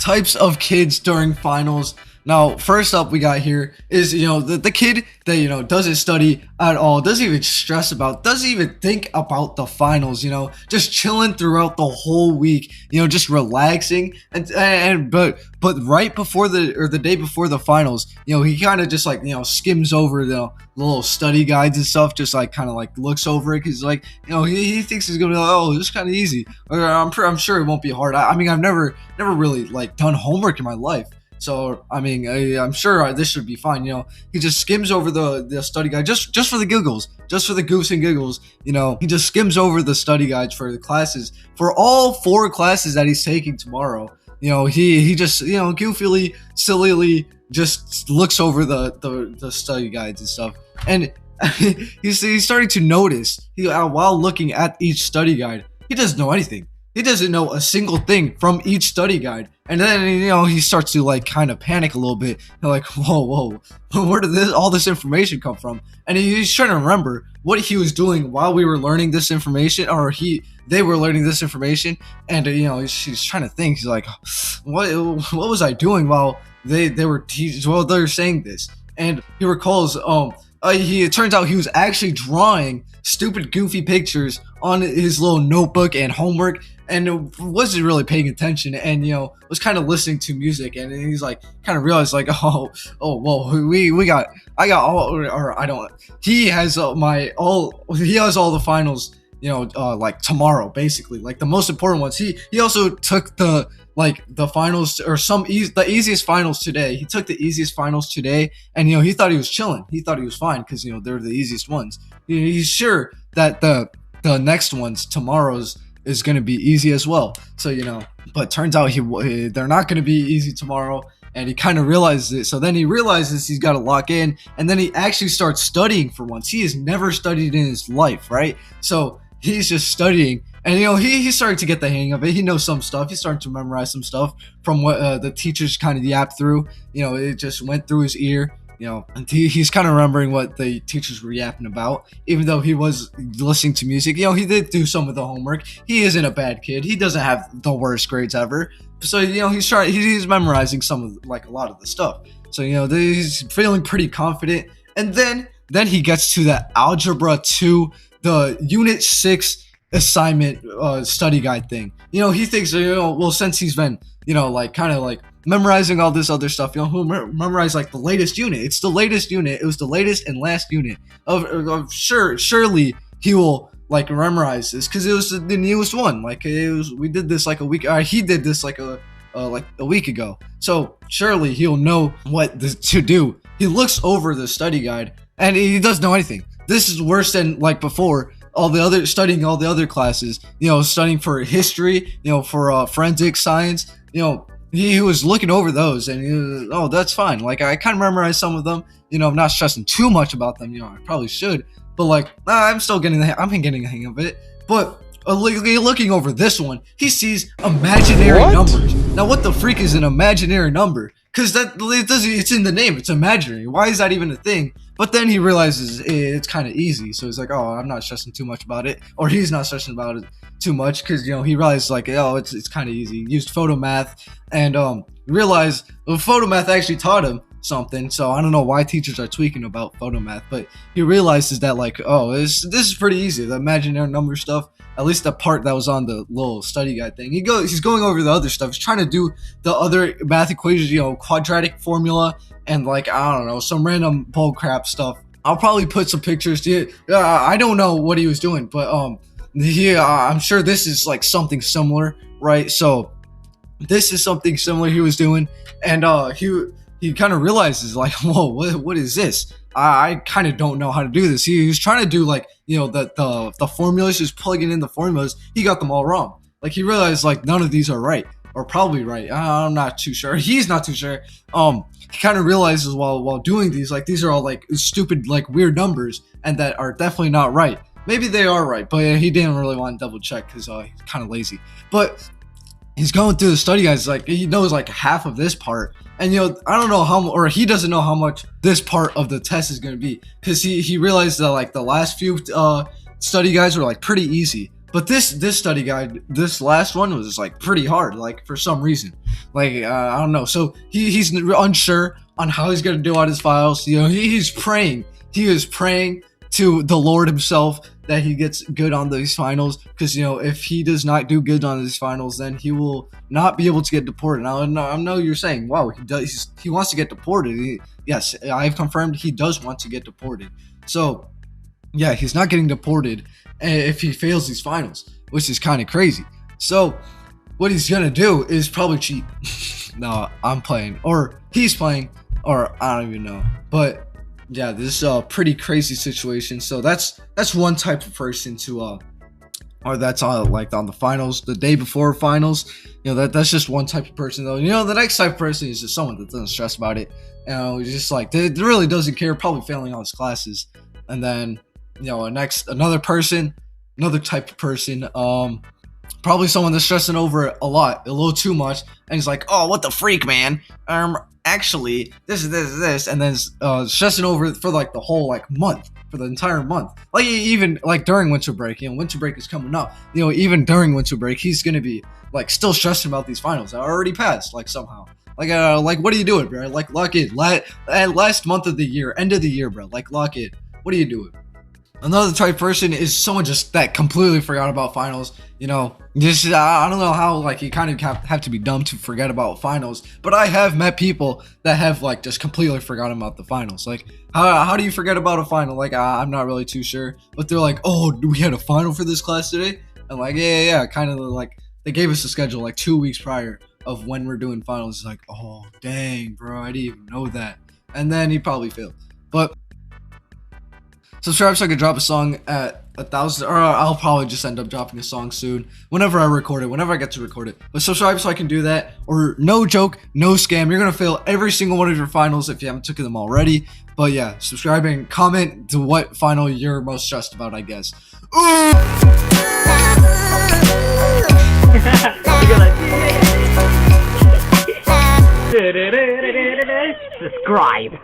types of kids during finals. Now, first up we got here is, the kid that, doesn't study at all, doesn't even stress about, doesn't even think about the finals, just chilling throughout the whole week, just relaxing. But right before the day before the finals, he kind of just like, skims over the little study guides and stuff, just like kind of like looks over it, because like, he thinks he's gonna be like, oh, this is kind of easy, or I'm sure it won't be hard. I mean, I've never really like done homework in my life. So, I mean, I'm sure this should be fine. He just skims over the study guide just for the giggles, just for the goofs and giggles. He just skims over the study guides for the classes, for all 4 classes that he's taking tomorrow. He just, goofily, sillily just looks over the study guides and stuff. And he's starting to notice, while looking at each study guide, he doesn't know anything. He doesn't know a single thing from each study guide. And then, he starts to like kind of panic a little bit. Like, whoa, where did all this information come from? And he's trying to remember what he was doing while we were learning this information, or they were learning this information. And, he's trying to think. He's like, what was I doing while they were saying this? And he recalls, it turns out he was actually drawing stupid goofy pictures on his little notebook and homework, and wasn't really paying attention, and was kind of listening to music, and he's like kind of realized like, oh well, I got all, or I don't, he has all the finals, like tomorrow, basically, like the most important ones. He also took the finals, or the easiest finals today. He took the easiest finals today, and he thought he was chilling. He thought he was fine because they're the easiest ones. He's sure that the next ones, tomorrow's, is going to be easy as well. So but turns out they're not going to be easy tomorrow, and he kind of realizes it. So then he realizes he's got to lock in, and then he actually starts studying for once. He has never studied in his life, right? So he's just studying. And he's starting to get the hang of it. He knows some stuff. He's starting to memorize some stuff from what the teachers kind of yapped through. It just went through his ear. And he's kind of remembering what the teachers were yapping about, even though he was listening to music. He did do some of the homework. He isn't a bad kid. He doesn't have the worst grades ever. So he's memorizing some of a lot of the stuff. So he's feeling pretty confident. And then he gets to the Algebra 2, the Unit 6 assignment study guide thing. He thinks, well, since he's been kind of memorizing all this other stuff, he'll memorize the latest unit. It's the latest unit. It was the latest and last unit of surely he will memorize this, because it was the newest one. We did this a week, he did this a week ago, so surely he'll know what to do. He looks over the study guide, and he doesn't know anything. This is worse than before. Studying all the other classes, studying for history, for forensic science, he was looking over those, and he was, oh, that's fine. I kind of memorized some of them, I'm not stressing too much about them, I probably should, but I'm still getting the hang of it. But looking over this one, he sees imaginary numbers. Now, what the freak is an imaginary number? Because it's in the name, it's imaginary. Why is that even a thing? But then he realizes it's kind of easy, so he's like, oh, I'm not stressing too much about it, or he's not stressing about it too much, because he realized oh, it's kind of easy. He used photo math, and realized photo math actually taught him something. So I don't know why teachers are tweaking about photo math, but he realizes that oh, this is pretty easy, the imaginary number stuff. At least the part that was on the little study guide thing. He's going over the other stuff. He's trying to do the other math equations, quadratic formula, and I don't know, some random bull crap stuff. I'll probably put some pictures to it. I don't know what he was doing, but I'm sure this is something similar, right? So this is something similar he was doing, and he kind of realizes whoa, what is this? I kind of don't know how to do this. He was trying to do the formulas, just plugging in the formulas. He got them all wrong. He realized none of these are right, or probably right. I'm not too sure. He's not too sure. He kind of realizes while doing these, these are all stupid, weird numbers, and that are definitely not right. Maybe they are right, but he didn't really want to double check because he's kind of lazy. But he's going through the study guides, he knows half of this part, and I don't know how, or he doesn't know how much this part of the test is going to be, because he realized that the last few study guides were pretty easy, But this study guide, this last one was like pretty hard, like for some reason, like I don't know. So he's unsure on how he's gonna do on his files. You know, he's praying. He is praying to the Lord himself that he gets good on these finals, because you know if he does not do good on these finals, then he will not be able to get deported. Now I know you're saying, wow, he wants to get deported. Yes, I've confirmed he does want to get deported. So yeah, he's not getting deported if he fails these finals, which is kind of crazy. So what he's gonna do is probably cheat. No, I'm playing, or he's playing, or I don't even know. But yeah, this is a pretty crazy situation. So that's one type of person to or that's like on the finals, the day before finals. You know, that's just one type of person though. You know, the next type of person is just someone that doesn't stress about it. You know, just like they really doesn't care, probably failing all his classes. And then, you know, another type of person, probably someone that's stressing over it a little too much, and he's like, oh, what the freak, man, actually this, and then stressing over it for like the whole like month, for the entire month. Like even like during winter break, you know, winter break is coming up, you know, even during winter break he's gonna be like still stressing about these finals that already passed, like somehow. Like what are you doing, bro? Like lock in, last month of the year, end of the year, bro. Like lock in. What are you doing? Another type of person is someone just that completely forgot about finals. You know, just I don't know how, like, you kind of have to be dumb to forget about finals, but I have met people that have like just completely forgotten about the finals. Like, how do you forget about a final? Like, I'm not really too sure, but they're like, oh, we had a final for this class today, and like, yeah, kind of like they gave us a schedule like 2 weeks prior of when we're doing finals. It's like, oh dang, bro, I didn't even know that, and then he probably failed. But subscribe so I can drop a song at 1,000, or I'll probably just end up dropping a song soon, whenever I get to record it. But subscribe so I can do that, or no joke, no scam, you're gonna fail every single one of your finals if you haven't taken them already. But yeah, subscribe and comment to what final you're most stressed about, I guess. Subscribe.